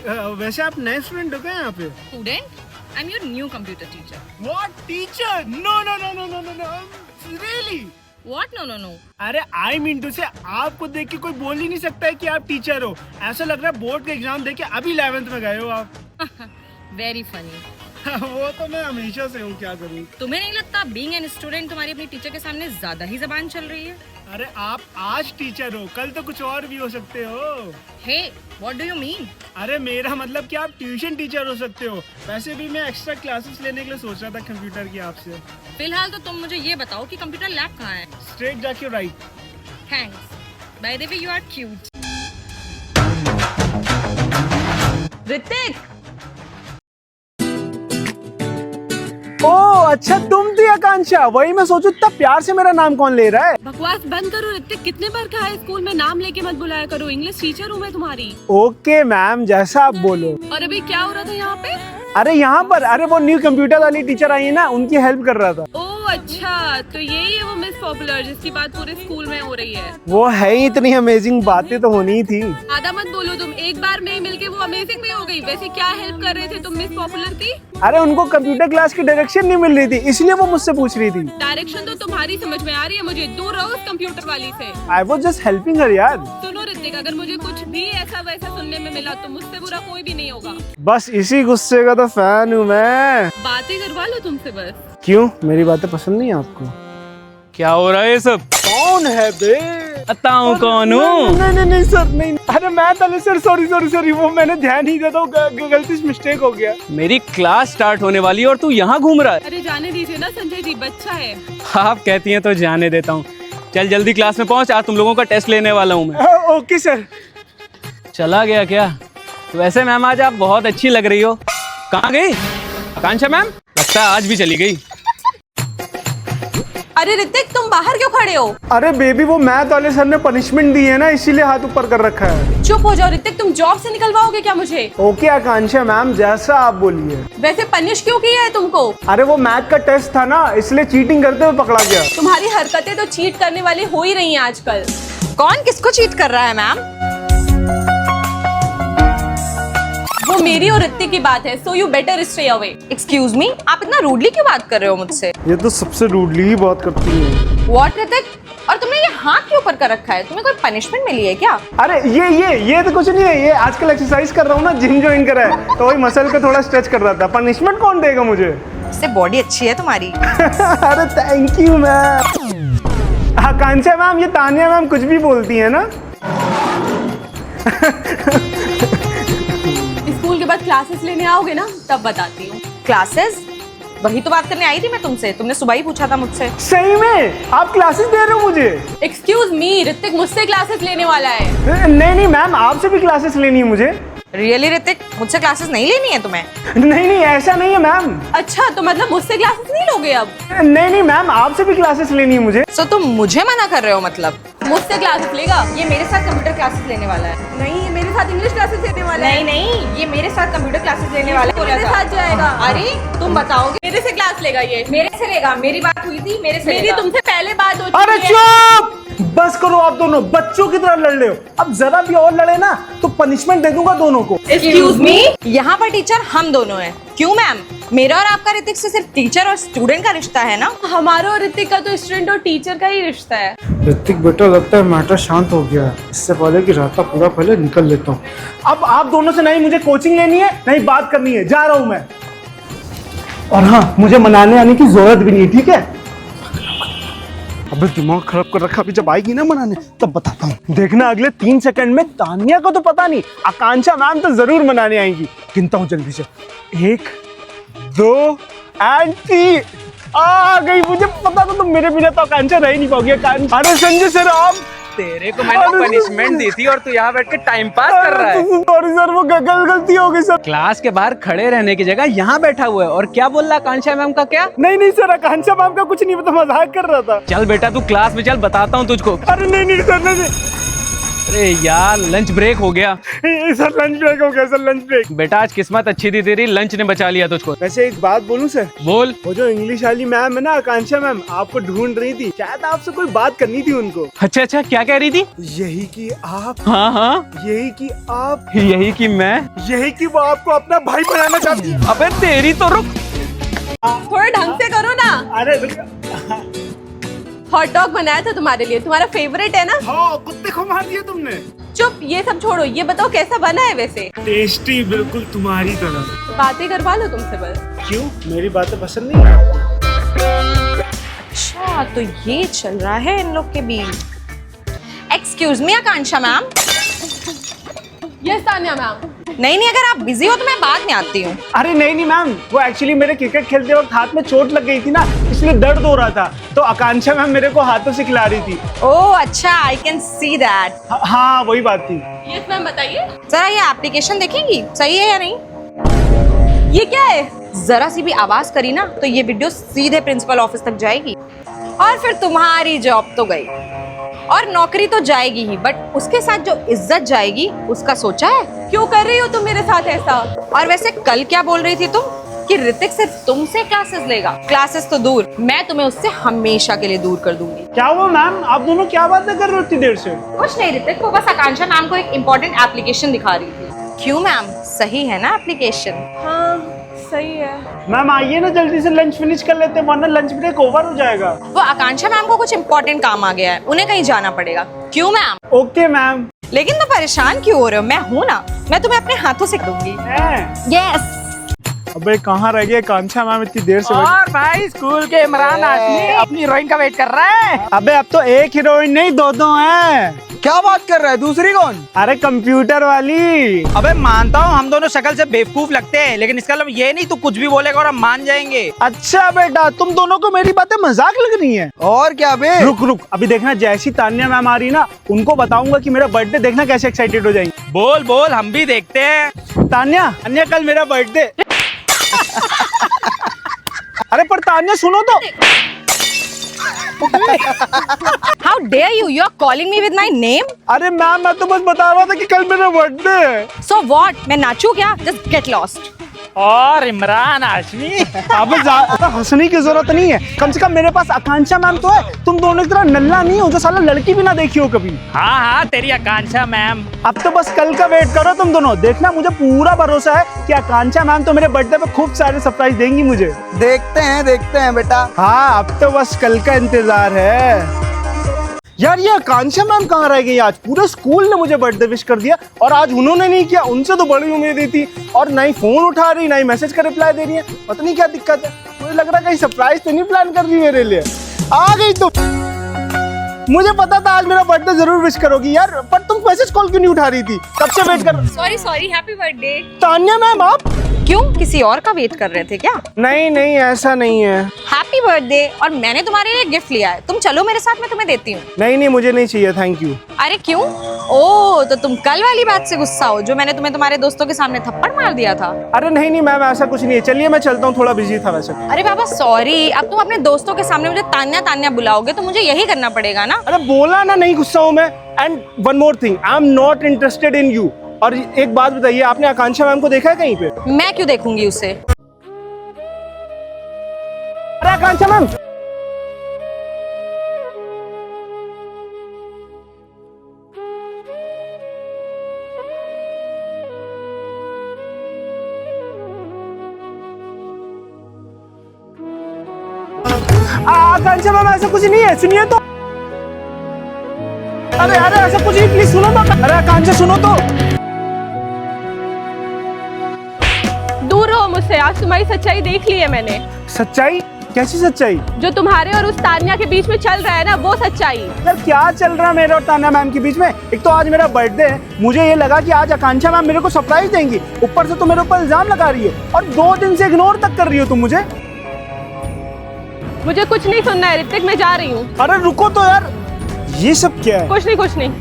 वैसे आप नए स्टूडेंट हो क्या यहाँ पे? Student? I'm your new computer teacher. What teacher? No. Really? What? No. अरे आई मीन टू से आपको देख के कोई बोल ही नहीं सकता है कि आप टीचर हो। ऐसा लग रहा है बोर्ड का एग्जाम देके अभी 11th में गए हो आप। Very funny. वो तो मैं हमेशा से हूँ, क्या करूँ। तुम्हें नहीं लगता being an student तुम्हारी अपनी टीचर के सामने ज्यादा ही जबान चल रही है? अरे आप आज टीचर हो, कल तो कुछ और भी हो सकते हो। Hey, what do you mean? अरे मेरा मतलब कि आप ट्यूशन टीचर हो सकते हो। वैसे भी मैं एक्स्ट्रा क्लासेस लेने के लिए सोच रहा था कंप्यूटर की आपसे। फिलहाल तो तुम मुझे ये बताओ कि कंप्यूटर लैब कहाँ है? स्ट्रेट जाके right. Thanks. By the way, you are cute. Hrithik, ओ अच्छा तुम थी आकांक्षा, वही मैं सोचूं इतना प्यार से मेरा नाम कौन ले रहा है। बकवास बंद करो ऋतिक। कितने बार कहा है स्कूल में नाम लेके मत बुलाया करो। इंग्लिश टीचर हूँ मैं तुम्हारी। ओके मैम, जैसा आप बोलो। और अभी क्या हो रहा था यहाँ पे? अरे यहाँ पर अरे वो न्यू कंप्यूटर वाली टीचर आई है ना, उनकी हेल्प कर रहा था। ओह अच्छा, तो यही है वो मिस पॉपुलर जिसकी बात पूरे स्कूल में हो रही है। वो है ही इतनी अमेजिंग, बातें तो होनी ही थी। आधा मत बोलो तुम, एक बार में ही मिलके वो अमेजिंग भी हो गई। वैसे क्या हेल्प कर रहे थे तुम मिस पॉपुलर की? अरे उनको कंप्यूटर क्लास की डायरेक्शन नहीं मिल रही थी, इसलिए वो मुझसे पूछ रही थी। डायरेक्शन तो तुम्हारी समझ में आ रही है मुझे। दूर रहो उस कंप्यूटर वाली से। I was just helping her यार। सुनो ऋतिक, अगर मुझे कुछ भी ऐसा वैसा सुनने में मिला तो मुझसे बुरा कोई भी नहीं होगा। बस इसी गुस्से का तो फैन हूँ मैं। बातें करवा लो तुमसे बस। क्यों, मेरी बातें पसंद नहीं आपको? क्या हो रहा है ये सब? कौन है बे? बताऊं कौन हूँ? नहीं सर, नहीं। अरे मैं तले सर, सॉरी, वो मैंने ध्यान नहीं दिया था, गलती से मिस्टेक हो गया। मेरी क्लास स्टार्ट होने वाली है और तू यहाँ घूम रहा है। अरे जाने दीजिए ना संजय जी, बच्चा है। आप कहती हैं तो जाने देता हूँ। चल जल्दी क्लास में पहुँच, आज तुम लोगों का टेस्ट लेने वाला हूँ मैं। Okay sir. चला गया क्या? वैसे मैम आज आप बहुत अच्छी लग रही हो। कहाँ गई आकांक्षा मैम? लगता है आज भी चली गई। अरे ऋतिक, तुम बाहर क्यों खड़े हो? अरे बेबी, वो मैथ वाले सर ने पनिशमेंट दी है ना, इसीलिए हाथ ऊपर कर रखा है। चुप हो जाओ ऋतिक, तुम जॉब से निकलवाओगे क्या मुझे? ओके आकांक्षा मैम, जैसा आप बोलिए। वैसे पनिश क्यों किया है तुमको? अरे वो मैथ का टेस्ट था ना, इसलिए चीटिंग करते हुए पकड़ा गया। तुम्हारी हरकतें तो चीट करने वाली हो ही रही हैं आजकल। कौन किसको चीट कर रहा है मैम? वो मेरी और ऋतिक की बात है, so you better stay away. Excuse me, आप इतना रूडली क्यों बात कर रहे हो मुझसे? ये तो सबसे रूडली ही बात करती है। What ऋतिक? और तुमने ये हाथ क्यों ऊपर कर रखा है? तुम्हें कोई पनिशमेंट मिली है क्या? अरे ये तो कुछ नहीं है, ये आजकल एक्सरसाइज कर रहा हूँ ना, जिम ज्वाइन करा है, तो वही मसल को थोड़ा स्ट्रेच कर रहा था। पनिशमेंट कौन देगा मुझे? इससे बॉडी अच्छी है तुम्हारी। अरे thank you ma'am. Akanksha ma'am, ये तानिया मैम कुछ भी बोलती है ना। स्कूल के बाद क्लासेस लेने आओगे ना, तब बताती हूँ। क्लासेस? वही तो बात करने आई थी मैं तुमसे। तुमने सुबह ही पूछा था मुझसे। सही में आप क्लासेस दे रहे हो मुझे? एक्सक्यूज मी, ऋतिक मुझसे क्लासेस लेने वाला है। नहीं मैम, आपसे भी क्लासेस लेनी है मुझे। रियली ऋतिक, मुझसे क्लासेस नहीं लेनी है तुम्हें? नहीं ऐसा नहीं है मैम। अच्छा, तो मतलब मुझसे क्लासेस नहीं लोगे अब? नहीं मैम, आपसे भी क्लासेस लेनी है मुझे। सो तुम मुझे मना कर रहे हो मतलब? मुझसे क्लासेस लेगा? ये मेरे साथ कंप्यूटर क्लासेस लेने वाला है। नहीं, ये मेरे साथ इंग्लिश क्लासेस लेने वाला है। नहीं, ये मेरे साथ कंप्यूटर क्लासेस लेने वाला है। मेरे साथ जाएगा। अरे तुम बताओगे? मेरे से क्लास लेगा ये। मेरे से लेगा। मेरी बात हुई थी, मेरे से मेरी लेगा। तुमसे पहले बात हो अरे चुकी है। चुप, बस करो आप दोनों, बच्चों की तरह लड़ रहे हो। अब जरा भी और लड़े ना तो पनिशमेंट दे दूंगा दोनों को। एक्सक्यूज मी, यहाँ पर टीचर हम दोनों हैं। क्यों मैम? मेरा और आपका ऋतिक से सिर्फ टीचर और स्टूडेंट का रिश्ता है ना? हमारा और ऋतिक का तो स्टूडेंट और टीचर का ही रिश्ता है। ऋतिक बेटा, लगता है मैटर शांत हो गया है। इससे पहले कि रात पूरा पहले निकल लेता हूँ। अब आप दोनों से नहीं मुझे कोचिंग लेनी है, नहीं बात करनी है, जा रहा हूँ मैं। और हाँ, मुझे मनाने आने की जरूरत भी नहीं है, ठीक है? अबे दिमाग खराब कर रखा, अभी जब आएगी ना मनाने तब बताता हूँ। देखना अगले 3 सेकंड में। तानिया को तो पता नहीं, आकांक्षा मैम तो जरूर मनाने आएंगी। गिनता हूँ जल्दी से, 1 2 और 3। आ गई, मुझे पता था तुम मेरे बिना तो आकांक्षा रह ही नहीं पाओगी। अरे संजय सर, आप तेरे को मैंने पनिशमेंट दी थी और तू यहाँ बैठ के टाइम पास कर रहा है। सॉरी सर, वो गलती हो गई सर। क्लास के बाहर खड़े रहने की जगह यहाँ बैठा हुआ है और क्या बोल रहा आकांक्षा मैम का? क्या? नहीं सर, आकांक्षा मैम का कुछ नहीं पता, मजाक कर रहा था। चल बेटा तू क्लास में चल, बताता हूँ तुझको। अरे नहीं सर, नहीं। अरे यार, लंच ब्रेक हो गया। नहीं सर, लंच ब्रेक हो गया सर, लंच ब्रेक। बेटा आज किस्मत अच्छी थी तेरी, लंच ने बचा लिया तुझको। वैसे एक बात बोलूं सर, बोल। वो जो इंग्लिश वाली मैम है ना, आकांक्षा मैम, आपको ढूंढ रही थी, शायद आपसे कोई बात करनी थी उनको। अच्छा अच्छा, क्या कह रही थी? यही कि आप, हाँ हाँ, यही कि आप, यही कि मैं, यही कि वो आपको अपना भाई बनाना चाहती है। अबे तेरी तो रुक। थोड़ा ढंग से करो ना। अरे हॉट डॉग बनाया था तुम्हारे लिए, तुम्हारा फेवरेट है ना। हाँ, कुत्ते को मार दिया तुमने। चुप, ये सब छोड़ो, ये बताओ कैसा बना है वैसे। टेस्टी, बिल्कुल तुम्हारी तरह। बातें करवा लो तुमसे बस। क्यों, मेरी बातें पसंद नहीं है? अच्छा तो ये चल रहा है इन लोग के बीच। एक्सक्यूज मी आकांक्षा मैम। Yes Tanya ma'am. नहीं नहीं, अगर आप बिजी हो तो मैं बाद में आती हूँ। अरे नहीं नहीं मैम, वो एक्चुअली मेरे क्रिकेट खेलते वक्त हाथ में चोट लग गई थी ना, इसलिए दर्द हो रहा था, तो आकांक्षा मैम मेरे को हाथों से खिला रही थी। ओह अच्छा, आई कैन सी दैट। हाँ वही बात थी। यस मैम, बताइए। जरा ये एप्लीकेशन देखेंगी, सही है या नहीं? ये क्या है? जरा सी भी आवाज करी ना तो ये वीडियो सीधे प्रिंसिपल ऑफिस तक जाएगी, और फिर तुम्हारी जॉब तो गई, और नौकरी तो जाएगी ही, बट उसके साथ जो इज्जत जाएगी उसका सोचा है? क्यों कर रही हो तुम मेरे साथ ऐसा? और वैसे कल क्या बोल रही थी तुम कि ऋतिक सिर्फ तुमसे क्लासेस लेगा? क्लासेस तो दूर, मैं तुम्हें उससे हमेशा के लिए दूर कर दूंगी। क्या हुआ मैम, आप दोनों क्या बातें कर रहे हो इतनी देर से? कुछ नहीं, ऋतिक को बस आकांक्षा मैम को एक इम्पोर्टेंट एप्लीकेशन दिखा रही थी। क्यों मैम, सही है ना एप्लीकेशन? हाँ सही है। मैम आइए ना, जल्दी से लंच फिनिश कर लेते हैं, वरना लंच ब्रेक ओवर हो जाएगा। वो आकांक्षा मैम को कुछ इम्पोर्टेंट काम आ गया है, उन्हें कहीं जाना पड़ेगा। क्यों मैम? Okay ma'am. लेकिन तुम परेशान क्यों हो रहे हो? मैं हूं ना, मैं तुम्हें अपने हाथों से दूंगी। यस। अबे कहाँ रह गए आकांक्षा मैम इतनी देर से? और भाई स्कूल के इमरान आदमी अपनी हीरोइन का वेट कर रहा है। अबे अब तो एक हीरोइन नहीं, दो हैं। क्या बात कर रहा है? दूसरी कौन? अरे कंप्यूटर वाली। अबे मानता हूँ हम दोनों शक्ल से बेवकूफ लगते हैं, लेकिन इसका मतलब ये नहीं तू कुछ भी बोलेगा और हम मान जाएंगे। अच्छा बेटा, तुम दोनों को मेरी बातें मजाक लग रही हैं। और क्या बे? रुक रुक, अभी देखना, जैसी तान्या मैम आ रही ना, उनको बताऊंगा कि मेरा बर्थडे, देखना कैसे एक्साइटेड हो जाएंगे। बोल बोल, हम भी देखते हैं। तान्या, तान्या कल मेरा बर्थडे। अरे पर तान्या सुनो तो। How dare you? You are calling me with my name? अरे मैम, मैं तो बस बता रहा था कि कल मेरा बर्थडे है। So what? मैं नाचूं क्या? Just get lost. और इमरान हाशमी। अब ज्यादा हंसने की जरूरत नहीं है, कम से कम मेरे पास आकांक्षा मैम तो है। तुम दोनों की तरह नल्ला नहीं हो जो साला लड़की भी ना देखी हो कभी। हाँ हाँ, तेरी आकांक्षा मैम। अब तो बस कल का वेट करो तुम दोनों, देखना मुझे पूरा भरोसा है कि आकांक्षा मैम तो मेरे बर्थडे पे खूब सारे सरप्राइज देंगी मुझे। देखते हैं बेटा। हाँ, अब तो बस कल का इंतजार है। यार ये आकांक्षा मैम कहाँ रह गई आज? पूरे स्कूल ने मुझे बर्थडे विश कर दिया और आज उन्होंने नहीं किया। उनसे तो बड़ी उम्मीद थी, और ना ही फोन उठा रही, ना ही मैसेज का रिप्लाई दे रही है। पता नहीं क्या दिक्कत है, मुझे लग रहा कहीं सरप्राइज तो नहीं प्लान कर रही मेरे लिए। आ गई तुम, मुझे पता था आज मेरा बर्थडे जरूर विश करोगी यार, पर तुम मैसेज कॉल क्यों नहीं उठा रही थी? कब से वेट कर। Sorry, happy birthday. Tanya ma'am आप क्यों, किसी और का वेट कर रहे थे क्या? नहीं नहीं, ऐसा नहीं है। हैप्पी बर्थडे, और मैंने तुम्हारे लिए गिफ्ट लिया है, तुम चलो मेरे साथ, मैं तुम्हें देती हूँ। नहीं नहीं, मुझे नहीं चाहिए, थैंक यू। अरे क्यों? ओ तो तुम कल वाली बात से गुस्सा हो जो मैंने तुम्हें तुम्हारे दोस्तों के सामने थप्पड़ मार दिया था? अरे नहीं नहीं मैम, ऐसा कुछ नहीं है, चलिए मैं चलता हूँ, थोड़ा बिजी था वैसे। अरे बाबा सॉरी, अब तुम अपने दोस्तों के सामने मुझे तान्या तान्या बुलाओगे तो मुझे यही करना पड़ेगा ना। अरे बोला ना नहीं गुस्सा हूँ मैं। And one more thing, I am not interested in you. और एक बात बताइए, आपने आकांक्षा मैम को देखा है कहीं पे? मैं क्यों देखूंगी उसे? अरे आकांक्षा मैम, आकांक्षा मैम ऐसा कुछ नहीं है, सुनिए तो। अरे अरे ऐसा कुछ नहीं, प्लीज सुनो तो। अरे आकांक्षा सुनो तो। दूर रहो मुझसे, आज तुम्हारी सच्चाई देख ली है मैंने। सच्चाई? कैसी सच्चाई? जो तुम्हारे और उस तान्या के बीच में चल रहा है ना, वो सच्चाई। यार क्या चल रहा है मेरे और तान्या मैम के बीच में? एक तो आज मेरा बर्थडे है, मुझे ये लगा कि आज आकांक्षा मैम मेरे को सरप्राइज देंगी, ऊपर से तो मेरे ऊपर इल्जाम लगा रही हो, और 2 दिन से इग्नोर तक कर रही हो तुम मुझे। मुझे कुछ नहीं सुनना है ऋतिक, मैं जा रही हूँ। अरे रुको तो यार, ये सब क्या है? कुछ नहीं।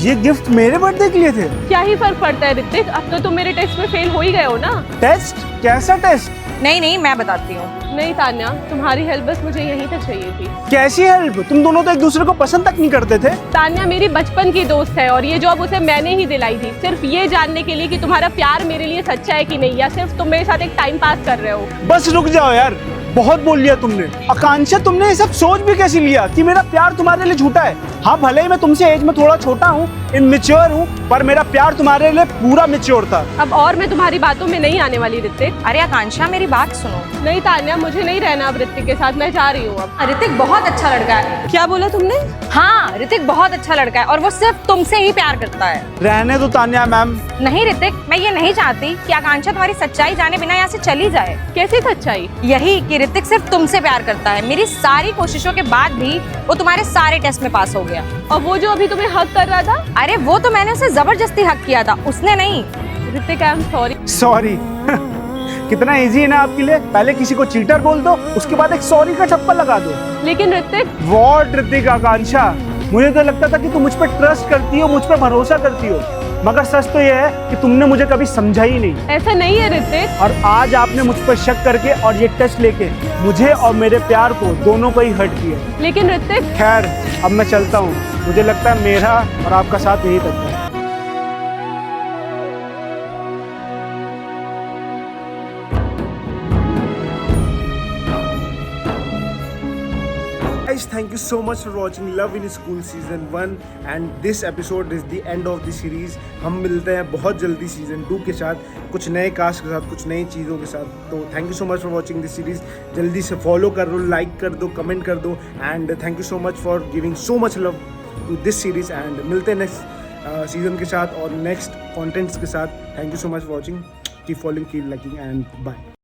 ये गिफ्ट मेरे बर्थडे के लिए थे? क्या ही फर्क पड़ता है ऋतिक, अब तो तुम मेरे टेस्ट में फेल हो ही गए हो ना। टेस्ट? कैसा टेस्ट? नहीं नहीं, मैं बताती हूँ। नहीं तान्या, तुम्हारी हेल्प बस मुझे यहीं तक चाहिए थी। कैसी हेल्प? तुम दोनों तो एक दूसरे को पसंद तक नहीं करते थे। तान्या मेरी बचपन की दोस्त है और ये जॉब उसे मैंने ही दिलाई थी, सिर्फ ये जानने के लिए कि तुम्हारा प्यार मेरे लिए सच्चा है कि नहीं, या सिर्फ तुम मेरे साथ एक टाइम पास कर रहे हो। बस रुक जाओ यार, बहुत बोल लिया तुमने। आकांक्षा, तुमने ये सब सोच भी कैसे लिया कि मेरा प्यार तुम्हारे लिए झूठा है? हाँ, भले ही मैं तुमसे एज में थोड़ा छोटा हूँ, इनमेच्योर हूँ, पर मेरा प्यार तुम्हारे लिए पूरा मैच्योर था। अब और मैं तुम्हारी बातों में नहीं आने वाली ऋतिक। अरे आकांक्षा, मेरी बात सुनो। नहीं तान्या, मुझे नहीं रहना अब ऋतिक के साथ, मैं जा रही हूँ अब। ऋतिक बहुत अच्छा लड़का है। क्या बोला तुमने? हाँ, ऋतिक बहुत अच्छा लड़का है और वो सिर्फ तुमसे ही प्यार करता है। रहने दो तान्या मैम। नहीं ऋतिक, मैं ये नहीं चाहती कि आकांक्षा तुम्हारी सच्चाई जाने बिना यहाँ से चली जाए। कैसी सच्चाई? यही कि ऋतिक सिर्फ तुमसे प्यार करता है। मेरी सारी कोशिशों के बाद भी वो तुम्हारे सारे टेस्ट में पास हो गया। और वो जो अभी तुम्हें हक कर रहा था? अरे वो तो मैंने उसे जबरदस्ती हक किया था, उसने नहीं। Hrithik, I am sorry. Sorry? कितना इजी है ना आपके लिए। पहले किसी को चीटर बोल दो, उसके बाद एक सॉरी का ठप्पा लगा दो। लेकिन ऋतिक। वॉट ऋतिक? आकांक्षा, मुझे तो लगता था कि तुम मुझ पर ट्रस्ट करती हो, मुझ पर भरोसा करती हो, मगर सच तो यह है कि तुमने मुझे कभी समझा ही नहीं। ऐसा नहीं है ऋतिक। और आज आपने मुझ पर शक करके और ये टेस्ट लेके मुझे और मेरे प्यार को दोनों को ही हर्ट किया। लेकिन ऋतिक। खैर, अब मैं चलता हूँ। मुझे लगता है मेरा और आपका साथ यही तक है। Guys, thank you so much for watching Love in School Season 1 and this episode is the end of the series. हम मिलते हैं बहुत जल्दी Season 2 के साथ, कुछ नए कास्ट के साथ, कुछ नई चीज़ों के साथ। तो thank you so much for watching this series. जल्दी से फॉलो कर दो, लाइक कर दो, कमेंट कर दो and thank you so much for giving so much love to this series. And मिलते हैं नेक्स्ट सीजन के साथ और नेक्स्ट कॉन्टेंट्स के साथ। Thank you so much for watching. Keep following, keep liking and bye.